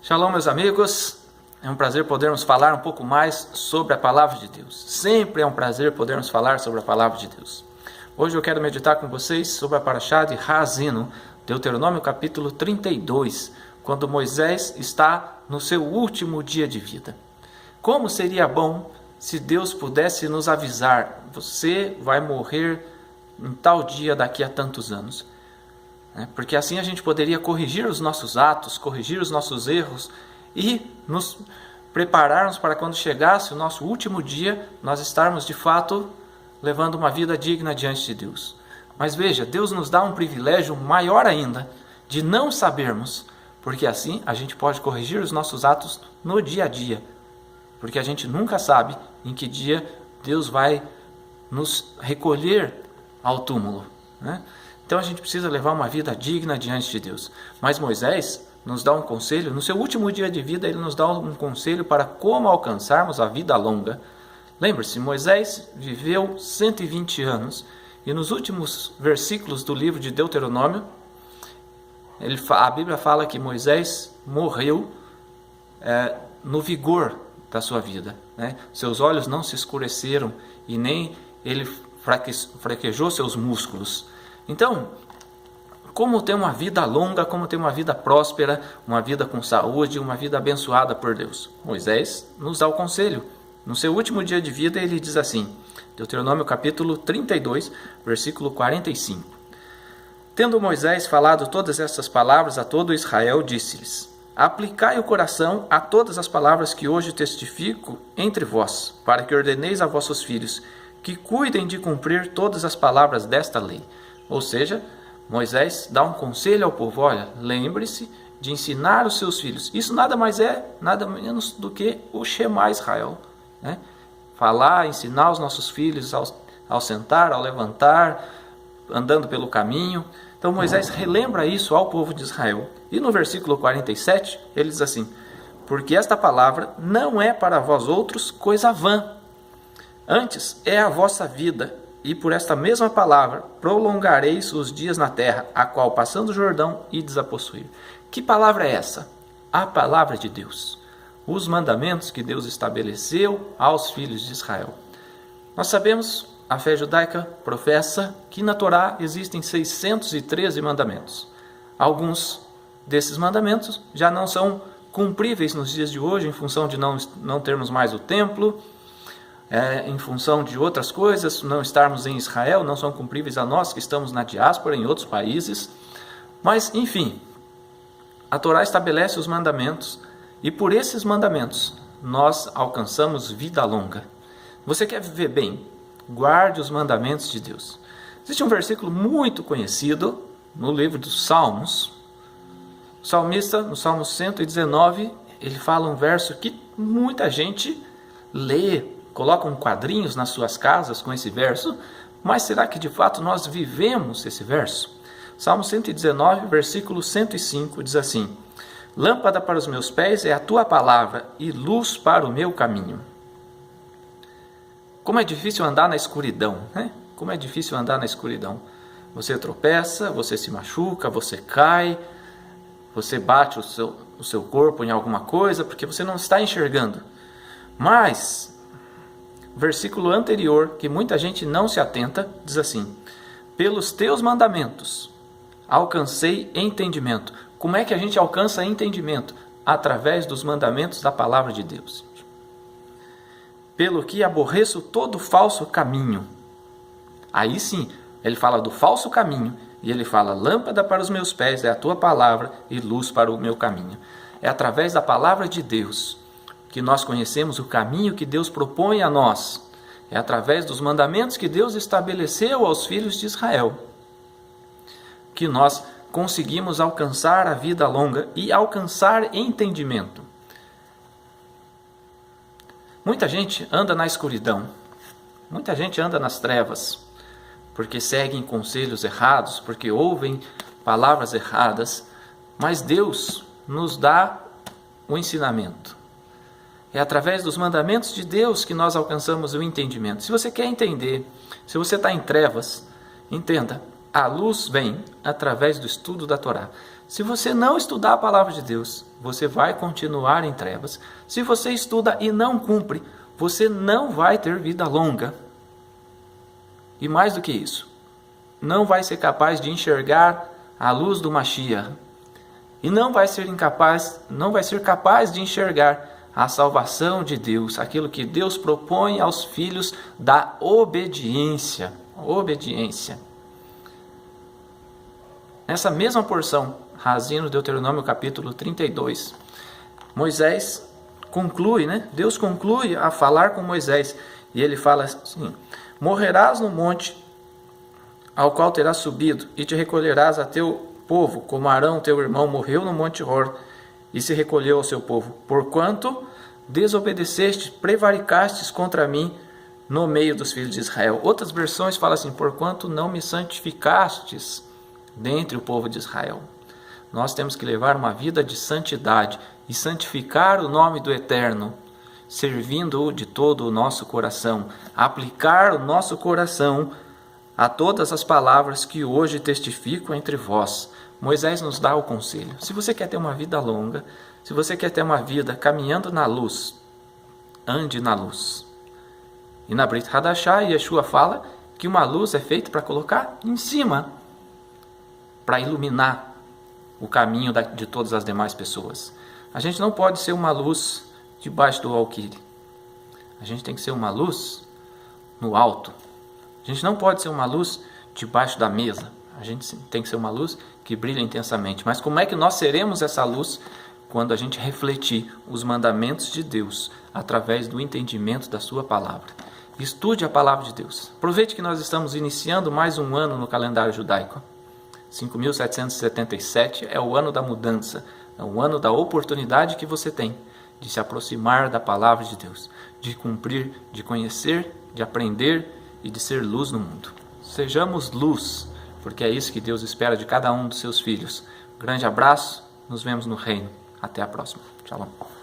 Shalom, meus amigos, é um prazer podermos falar um pouco mais sobre a Palavra de Deus. Sempre é um prazer podermos falar sobre a Palavra de Deus. Hoje eu quero meditar com vocês sobre a Parashá de Haazinu, Deuteronômio capítulo 32, quando Moisés está no seu último dia de vida. Como seria bom se Deus pudesse nos avisar: você vai morrer em tal dia daqui a tantos anos. Porque assim a gente poderia corrigir os nossos atos, corrigir os nossos erros e nos prepararmos para quando chegasse o nosso último dia, nós estarmos de fato levando uma vida digna diante de Deus. Mas veja, Deus nos dá um privilégio maior ainda de não sabermos, porque assim a gente pode corrigir os nossos atos no dia a dia, porque a gente nunca sabe em que dia Deus vai nos recolher ao túmulo, né? Então a gente precisa levar uma vida digna diante de Deus. Mas Moisés nos dá um conselho, no seu último dia de vida ele nos dá um conselho para como alcançarmos a vida longa. Lembre-se, Moisés viveu 120 anos e nos últimos versículos do livro de Deuteronômio, a Bíblia fala que Moisés morreu no vigor da sua vida, né? Seus olhos não se escureceram e nem ele fraquejou seus músculos. Então, como ter uma vida longa, como ter uma vida próspera, uma vida com saúde, uma vida abençoada por Deus? Moisés nos dá o conselho. No seu último dia de vida, ele diz assim, Deuteronômio capítulo 32, versículo 45. Tendo Moisés falado todas essas palavras a todo Israel, disse-lhes: aplicai o coração a todas as palavras que hoje testifico entre vós, para que ordeneis a vossos filhos, que cuidem de cumprir todas as palavras desta lei. Ou seja, Moisés dá um conselho ao povo: olha, lembre-se de ensinar os seus filhos. Isso nada menos do que o Shema Israel, né? Falar, ensinar os nossos filhos ao sentar, ao levantar, andando pelo caminho. Então Moisés relembra isso ao povo de Israel. E no versículo 47, ele diz assim: porque esta palavra não é para vós outros coisa vã, antes é a vossa vida, e por esta mesma palavra prolongareis os dias na terra, a qual passando o Jordão ides a possuir. Que palavra é essa? A palavra de Deus. Os mandamentos que Deus estabeleceu aos filhos de Israel. Nós sabemos, a fé judaica professa que na Torá existem 613 mandamentos. Alguns desses mandamentos já não são cumpríveis nos dias de hoje, em função de não termos mais o templo, em função de outras coisas, não estarmos em Israel, não são cumpríveis a nós que estamos na diáspora, em outros países. Mas, enfim, a Torá estabelece os mandamentos e por esses mandamentos nós alcançamos vida longa. Você quer viver bem? Guarde os mandamentos de Deus. Existe um versículo muito conhecido no livro dos Salmos. O salmista, no Salmo 119, ele fala um verso que muita gente lê, colocam quadrinhos nas suas casas com esse verso, mas será que de fato nós vivemos esse verso? Salmo 119, versículo 105, diz assim: lâmpada para os meus pés é a tua palavra e luz para o meu caminho. Como é difícil andar na escuridão, né? Como é difícil andar na escuridão. Você tropeça, você se machuca, você cai, você bate o seu corpo em alguma coisa, porque você não está enxergando. Mas o versículo anterior, que muita gente não se atenta, diz assim: pelos teus mandamentos alcancei entendimento. Como é que a gente alcança entendimento? Através dos mandamentos da palavra de Deus. Pelo que aborreço todo falso caminho. Aí sim, ele fala do falso caminho, e ele fala: lâmpada para os meus pés é a tua palavra e luz para o meu caminho. É através da palavra de Deus que nós conhecemos o caminho que Deus propõe a nós. É através dos mandamentos que Deus estabeleceu aos filhos de Israel que nós conseguimos alcançar a vida longa e alcançar entendimento. Muita gente anda na escuridão, muita gente anda nas trevas, porque seguem conselhos errados, porque ouvem palavras erradas, mas Deus nos dá o ensinamento. É através dos mandamentos de Deus que nós alcançamos o entendimento. Se você quer entender, se você está em trevas, entenda, a luz vem através do estudo da Torá. Se você não estudar a palavra de Deus, você vai continuar em trevas. Se você estuda e não cumpre, você não vai ter vida longa. E mais do que isso, não vai ser capaz de enxergar a luz do Mashiach. E não vai ser capaz de enxergar a salvação de Deus, aquilo que Deus propõe aos filhos da obediência. Obediência. Nessa mesma porção, Razino, Deuteronômio capítulo 32, Moisés conclui, Deus conclui a falar com Moisés, e ele fala assim: morrerás no monte ao qual terás subido, e te recolherás a teu povo, como Arão teu irmão morreu no monte Hor, e se recolheu ao seu povo, porquanto desobedeceste, prevaricastes contra mim no meio dos filhos de Israel. Outras versões falam assim: porquanto não me santificastes dentre o povo de Israel. Nós temos que levar uma vida de santidade e santificar o nome do Eterno, servindo-o de todo o nosso coração, aplicar o nosso coração a todas as palavras que hoje testifico entre vós. Moisés nos dá o conselho. Se você quer ter uma vida longa, se você quer ter uma vida caminhando na luz, ande na luz. E na Brit Hadashah, Yeshua fala que uma luz é feita para colocar em cima, para iluminar o caminho de todas as demais pessoas. A gente não pode ser uma luz debaixo do alqueire. A gente tem que ser uma luz no alto. A gente não pode ser uma luz debaixo da mesa. A gente tem que ser uma luz que brilha intensamente. Mas como é que nós seremos essa luz? Quando a gente refletir os mandamentos de Deus através do entendimento da sua palavra. Estude a palavra de Deus. Aproveite que nós estamos iniciando mais um ano no calendário judaico. 5.777 é o ano da mudança, é o ano da oportunidade que você tem de se aproximar da palavra de Deus, de cumprir, de conhecer, de aprender e de ser luz no mundo. Sejamos luz, porque é isso que Deus espera de cada um dos seus filhos. Grande abraço, nos vemos no reino. Até a próxima. Shalom.